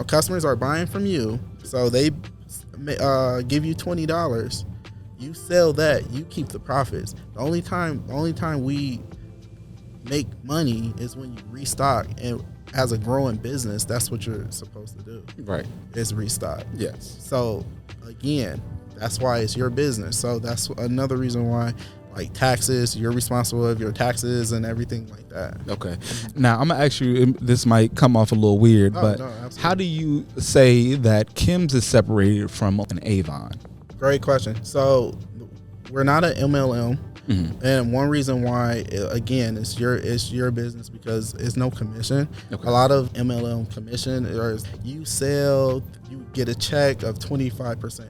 Customers are buying from you. So they give you $20. You sell that, you keep the profits. The only time we make money is when you restock, and as a growing business, that's what you're supposed to do. Right. Is restock. Yes. So again, That's why it's your business. So that's another reason why, like taxes, you're responsible of your taxes and everything like that. Okay. Now I'm gonna ask you. This might come off a little weird, but no, absolutely. how do you say that Kymz is separated from an Avon? Great question. So we're not an MLM. And one reason why, again, it's your business because it's no commission. Okay. A lot of MLM commission is you sell, you get a check of 25%.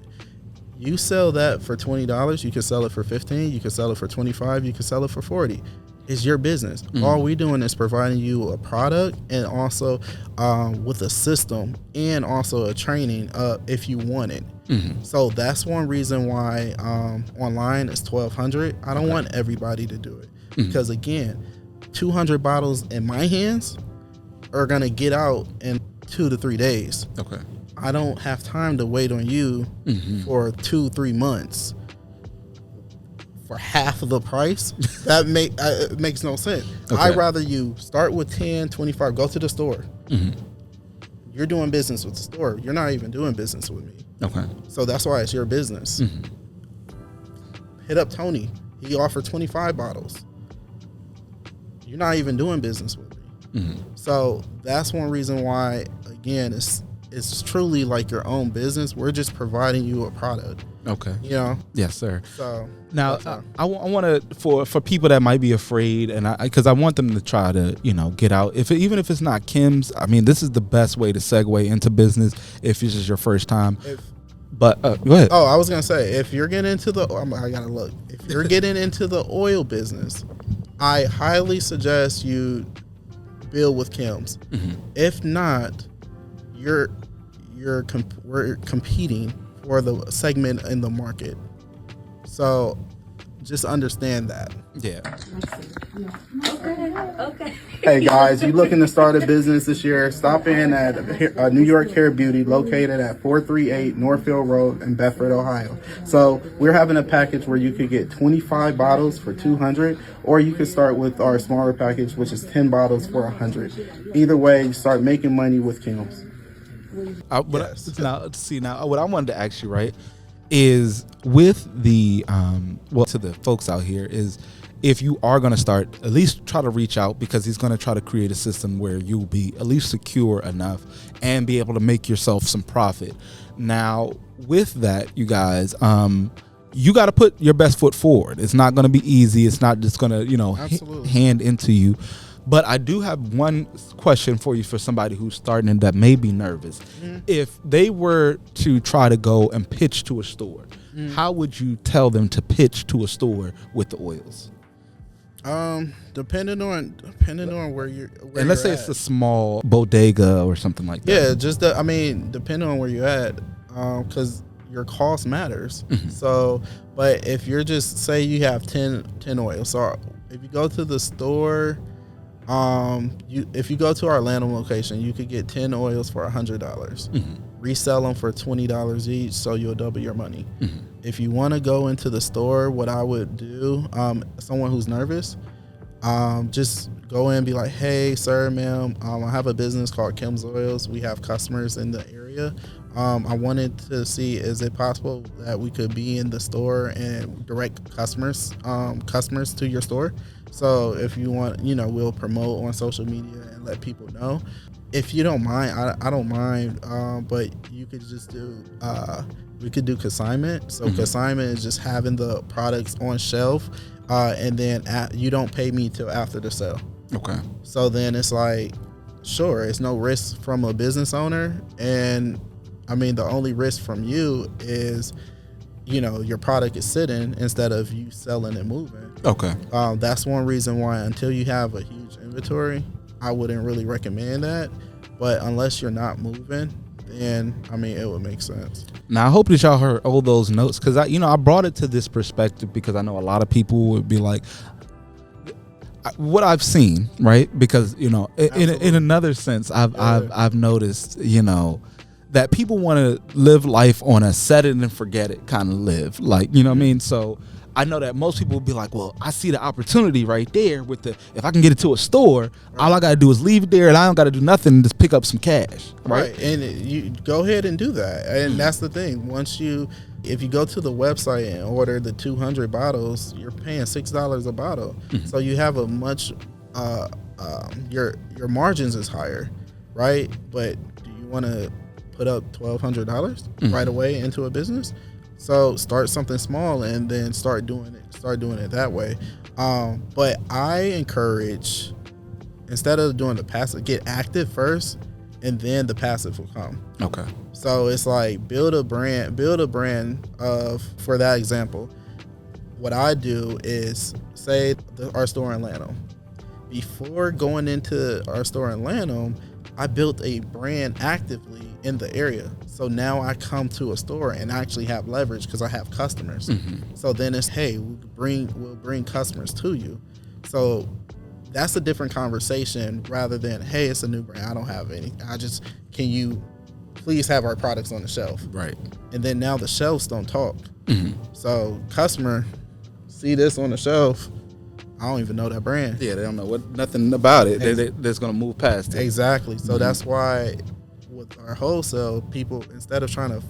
You sell that for $20, you can sell it for $15, you can sell it for $25, you can sell it for $40. It's your business. All we doing is providing you a product and also with a system and also a training if you want it. So that's one reason why online is $1,200. I don't want everybody to do it because again, 200 bottles in my hands are gonna get out in 2 to 3 days. Okay. I don't have time to wait on you for 2-3 months for half of the price. That makes no sense. Okay. I'd rather you start with 10, 25, go to the store. You're doing business with the store. You're not even doing business with me. Okay. So that's why it's your business. Hit up Tony. He offered 25 bottles. You're not even doing business with me. So that's one reason why, again, it's truly like your own business. We're just providing you a product. Okay. You know? Yes, sir. So now I want to for people that might be afraid, and because I want them to try to get out. Even if it's not Kymz, I mean, this is the best way to segue into business if this is your first time. But go ahead. Oh, I was gonna say, if you're getting into I gotta look. If you're getting into the oil business, I highly suggest you build with Kymz. If not, we're competing for the segment in the market. So just understand that. Yeah. Okay. Hey guys, you looking to start a business this year? Stop in at New York Hair Beauty, located at 438 Northfield Road in Bedford, Ohio. So we're having a package where you could get 25 bottles for $200, or you could start with our smaller package, which is 10 bottles for $100. Either way, you start making money with Kymz. Now what I wanted to ask you, right, is with the to the folks out here is, if you are going to start, at least try to reach out, because he's going to try to create a system where you'll be at least secure enough and be able to make yourself some profit. Now, with that, you guys, you got to put your best foot forward. It's not going to be easy. It's not just going to, hand into you. But I do have one question for you, for somebody who's starting and that may be nervous. If they were to try to go and pitch to a store, how would you tell them to pitch to a store with the oils? Depending on where you're and let's say it's a small bodega or something like that. Yeah, just depending on where you're at, because your cost matters. So, but if you're just, say you have 10 oils, so if you go to the store, if you go to our Atlanta location, you could get 10 oils for $100. Resell them for $20 each, so you'll double your money. If you want to go into the store, what I would do, someone who's nervous, just go in and be like, hey, sir, ma'am, I have a business called Kymz Oils. We have customers in the area. I wanted to see, is it possible that we could be in the store and direct customers to your store? So if you want, we'll promote on social media and let people know. If you don't mind, I don't mind, but you could just do, we could do consignment. So consignment is just having the products on shelf, and then you don't pay me till after the sale. Okay. So then it's like, sure, it's no risk from a business owner. And I mean, the only risk from you is, your product is sitting instead of you selling and moving. Okay. That's one reason why, until you have a huge inventory, I wouldn't really recommend that. But unless you're not moving, then it would make sense. Now, I hope that y'all heard all those notes, because I brought it to this perspective because I know a lot of people would be like, what I've seen, right? Because in another sense, I've noticed, that people want to live life on a set it and forget it kind of live, like, what I mean? So I know that most people will be like, well, I see the opportunity right there if I can get it to a store, all I got to do is leave it there and I don't got to do nothing and just pick up some cash. Right. And you go ahead and do that. And that's the thing. Once you If you go to the website and order the 200 bottles, you're paying $6 a bottle. So you have a much your margins is higher, right? But do you want to put up $1,200 right away into a business? So start something small and then start doing it that way. But I encourage, instead of doing the passive, get active first, and then the passive will come. Okay. So it's like build a brand of, for that example, what I do is say our store in Lanham. Before going into our store in Lanham, I built a brand actively in the area. So now I come to a store and actually have leverage because I have customers. So then it's, hey, we'll bring customers to you. So that's a different conversation rather than, hey, it's a new brand, I don't have any. Can you please have our products on the shelf? Right. And then now the shelves don't talk. So customer see this on the shelf, I don't even know that brand. Yeah, they don't know nothing about it. They're just gonna move past it. Exactly. So that's why with our wholesale, people, instead of trying to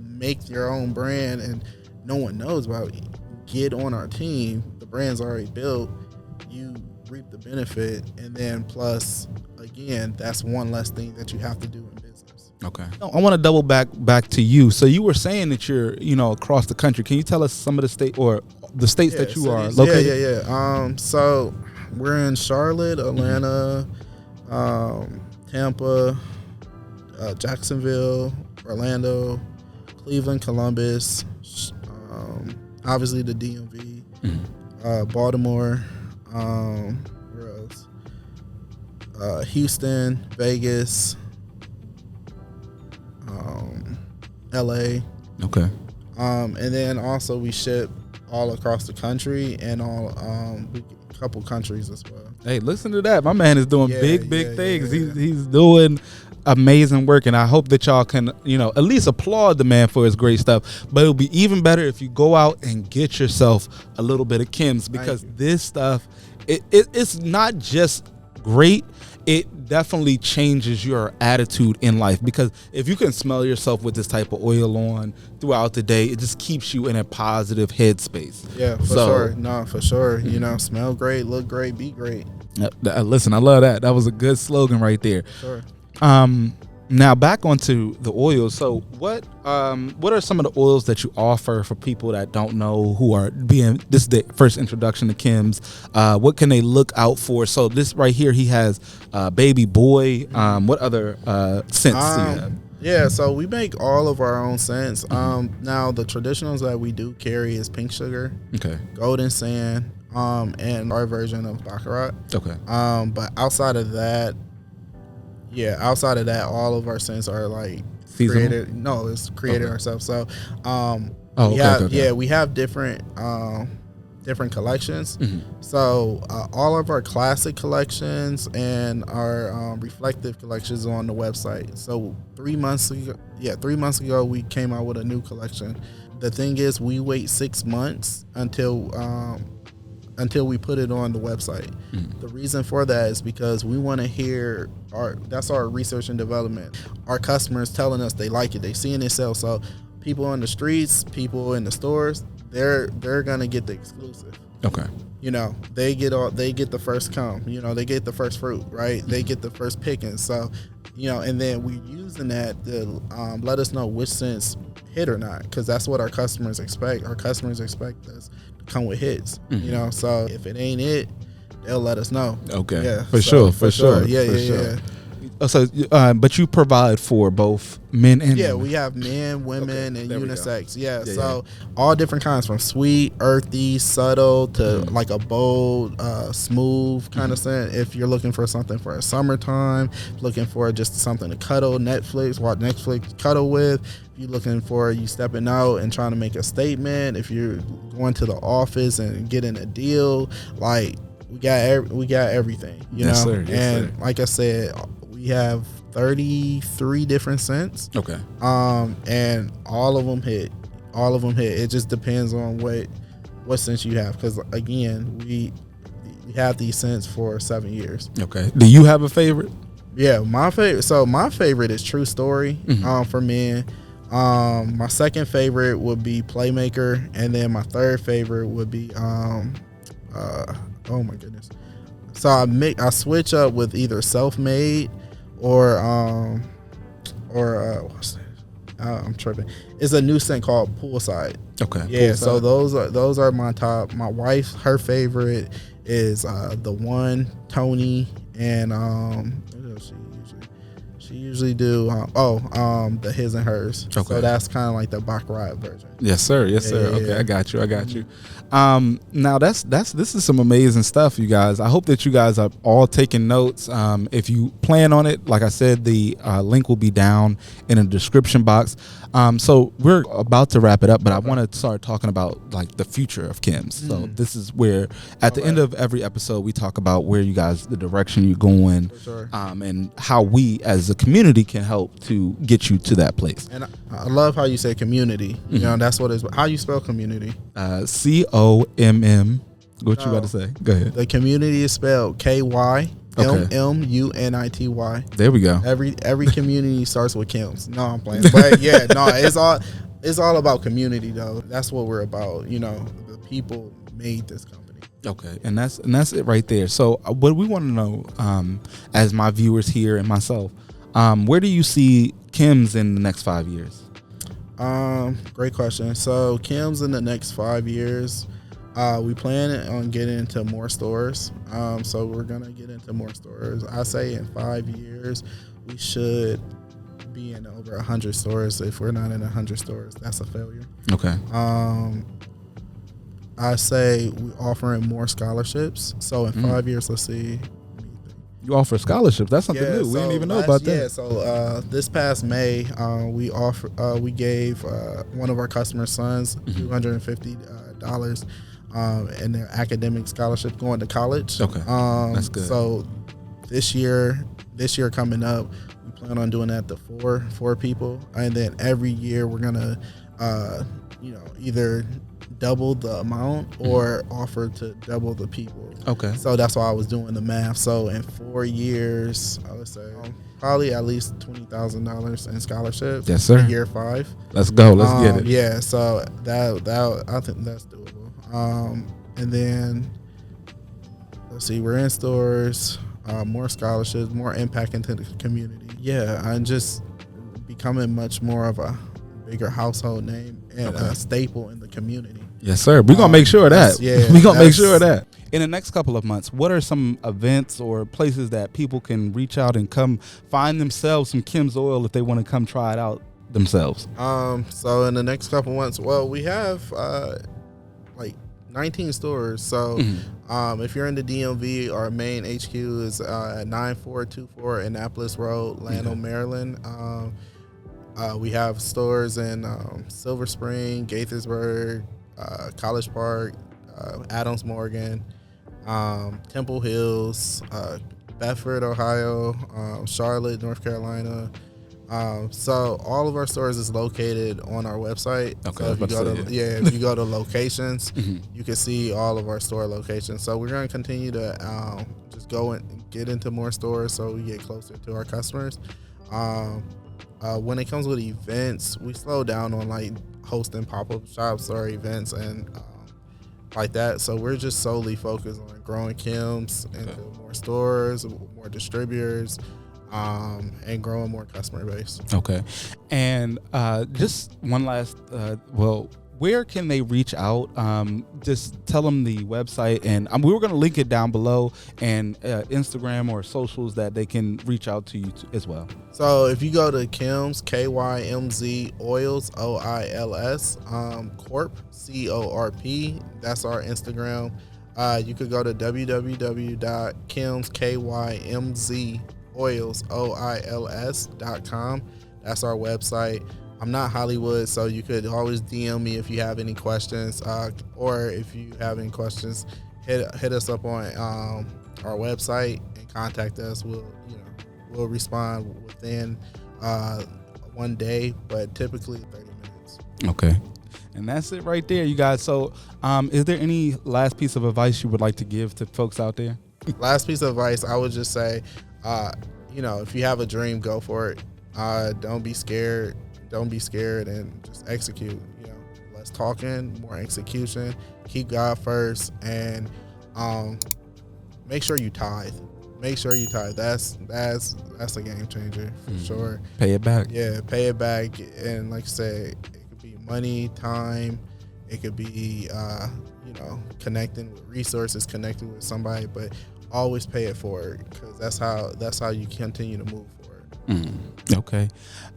make your own brand and no one knows about it, get on our team. The brand's already built. You reap the benefit, and then plus, again, that's one less thing that you have to do in business. Okay. I want to double back to you. So you were saying that you're, across the country. Can you tell us some of the states that you are located? Yeah. So we're in Charlotte, Atlanta, Tampa, Jacksonville, Orlando, Cleveland, Columbus, obviously the DMV, Baltimore, where else? Houston, Vegas, LA. Okay. And then also we ship all across the country and a couple countries as well. Hey, listen to that. My man is doing big things. Yeah. He's doing amazing work, and I hope that y'all can, at least applaud the man for his great stuff. But it'll be even better if you go out and get yourself a little bit of Kymz, because this stuff, it's not just great. It definitely changes your attitude in life, because if you can smell yourself with this type of oil on throughout the day, it just keeps you in a positive headspace. Yeah, for sure. No, for sure. Smell great, look great, be great. Listen, I love that. That was a good slogan right there. Sure. Now back onto the oils. So what are some of the oils that you offer for people that don't know, who are this is the first introduction to Kymz? What can they look out for? So this right here, he has Baby Boy. What other scents do you have? Yeah, so we make all of our own scents. Now the traditionals that we do carry is Pink Sugar, Okay. Golden Sand, and our version of Baccarat. Okay. But outside of that, all of our scents are like seasonal? created. No, it's created ourselves. So, we have different collections. So all of our classic collections and our reflective collections are on the website. So 3 months ago we came out with a new collection. The thing is, we wait 6 months until we put it on the website. The reason for that is because we want to hear that's our research and development. Our customers telling us they like it, they seeing it sell. So people on the streets, people in the stores, they're gonna get the exclusive. Okay. They get the first come. They get the first fruit, right? They get the first pickings. So, and then we're using that to let us know which scents hit or not, because that's what our customers expect. Our customers expect us to come with hits. So if it ain't it, they'll let us know. Okay. Yeah. For sure. Yeah. So, but you provide for both men and women. We have men, women, and There we unisex. So all different kinds, from sweet, earthy, subtle to like a bold, smooth kind of scent. If you're looking for something for a summertime, looking for just something to watch Netflix, cuddle with. If you're looking for, you stepping out and trying to make a statement. If you're going to the office and getting a deal, like we got everything. Yes, sir. Like I said, we have 33 different scents. Okay. And all of them hit. It just depends on what scents you have, because again, we have these scents for 7 years. Okay. Do you have a favorite? Yeah, my favorite. So my favorite is True Story. For men. My second favorite would be Playmaker, and then my third favorite would be oh my goodness. So I switch up with either Self-Made or what's that? I'm tripping. It's a new scent called Poolside. Okay. Yeah, Poolside. so those are my top. My wife, her favorite is the one Tony, and what else she usually do the his and hers. Okay. So that's kind of like the Baccarat version. Yes, sir. Yes, sir. Yeah, Okay, yeah. I got you. Now this is some amazing stuff, you guys. I hope that you guys are all taking notes. If you plan on it, like I said, the link will be down in the description box. So we're about to wrap it up, but I want to start talking about like the future of Kymz. So this is where at the end of every episode we talk about where you guys, the direction you're going, For sure. and how we as a community can help to get you to that place. And I love how you say community. You know, that's what it's. How you spell community? COMM. What you about to say? Go ahead. The community is spelled KYMMUNITY. There we go. Every community starts with Kymz. No, I'm playing. But yeah, no, it's all about community though. That's what we're about. You know, the people made this company. Okay, and that's it right there. So what we want to know, as my viewers here and myself, where do you see Kymz in the next 5 years? Great question. So Kymz in the next 5 years, we plan on getting into more stores. So we're gonna get into more stores. I say in 5 years, we should be in over 100 stores. If we're not in 100 stores, that's a failure. Okay. I say we offering more scholarships. So in 5 years, let's see. You offer scholarships. That's something new. We didn't even know about that. Yeah, so this past May, we gave one of our customers' sons $250 in their academic scholarship going to college. Okay, that's good. So this year coming up, we plan on doing that to four people, and then every year we're gonna, either double the amount or offer to double the people. Okay. So that's why I was doing the math. So in 4 years, I would say probably at least $20,000 in scholarships. Yes, sir. For year 5. Let's go. Let's get it. Yeah. So that I think that's doable. And then let's see, we're in stores, more scholarships, more impact into the community. Yeah, I'm just becoming much more of a bigger household name and a staple in the community. Yes, sir. We're going to make sure of that. Yeah, we're going to make sure of that. In the next couple of months, what are some events or places that people can reach out and come find themselves some Kymz Oil if they want to come try it out themselves? So in the next couple months, well, we have like 19 stores. So if you're in the DMV, our main HQ is 9424 Annapolis Road, Llano, Maryland. We have stores in Silver Spring, Gaithersburg, College Park, Adams Morgan, Temple Hills, Bedford, Ohio, Charlotte, North Carolina. So all of our stores is located on our website. Okay, So if you go to locations, you can see all of our store locations. So we're going to continue to just go and get into more stores so we get closer to our customers. When it comes with events, we slow down on like hosting pop-up shops or events and like that. So we're just solely focused on growing Kymz into more stores, more distributors, and growing more customer base. Okay. And just one last, where can they reach out? Just tell them the website, and we were going to link it down below, and Instagram or socials that they can reach out to you as well. So if you go to Kymz, KYMZ Oils, OILS, Corp, CORP, that's our Instagram. You could go to www.KymzKYMZOils.com. That's our website. I'm not Hollywood, so you could always DM me if you have any questions, or if you have any questions, hit us up on our website and contact us. We'll respond within 1 day, but typically 30 minutes. Okay. And that's it right there, you guys. So is there any last piece of advice you would like to give to folks out there? Last piece of advice, I would just say, if you have a dream, go for it. Don't be scared. don't be scared and just execute. You know, less talking, more execution. Keep God first, and make sure you tithe. Make sure you tithe. That's a game changer for sure. Pay it back. Yeah, pay it back. And like I said, it could be money, time. It could be connecting with resources, connecting with somebody, but always pay it forward, because that's how you continue to move forward. Okay.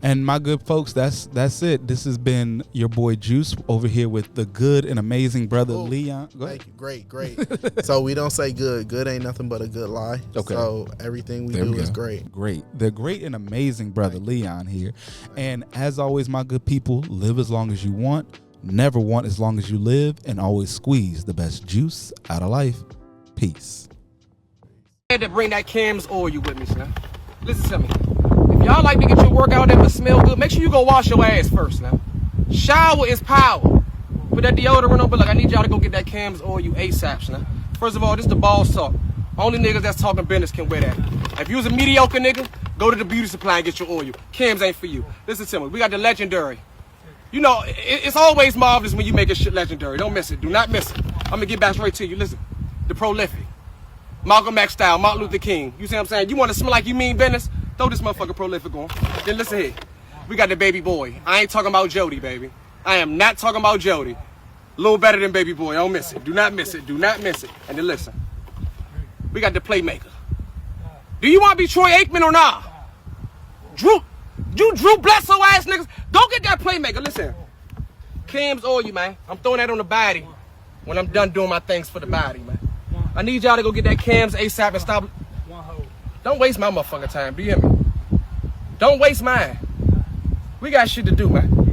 And my good folks, that's it. This has been your boy Juice over here with the good and amazing brother Leon. Go ahead. Thank you. Great. So we don't say good. Good ain't nothing but a good lie. Okay. So everything we do is great. Great. The great and amazing brother Leon here. And as always, my good people, live as long as you want, never want as long as you live, and always squeeze the best juice out of life. Peace. I had to bring that Kymz Oil with me, son. Listen to me. If y'all like to get your workout that smell good, make sure you go wash your ass first now. Shower is power. Put that deodorant on, but I need y'all to go get that Kymz Oil ASAP, now. First of all, this the boss talk. Only niggas that's talking business can wear that. If you was a mediocre nigga, go to the beauty supply and get your oil. Kymz ain't for you. Listen to me. We got the legendary. You know, it's always marvelous when you make a shit legendary. Don't miss it. Do not miss it. I'm gonna get back straight to you. Listen, the prolific. Malcolm X style, Martin Luther King. You see what I'm saying? You want to smell like you mean business? Throw this motherfucker prolific on. Then listen here. We got the baby boy. I ain't talking about Jody, baby. I am not talking about Jody. A little better than baby boy. Don't miss it. Do not miss it. Do not miss it. And then listen. We got the playmaker. Do you want to be Troy Aikman or not? Drew Bledsoe ass niggas. Go get that playmaker. Listen. Kymz Oil, man. I'm throwing that on the body when I'm done doing my things for the body, man. I need y'all to go get that Kymz ASAP and stop. Don't waste my motherfucking time. Do you hear me? Don't waste mine. We got shit to do, man.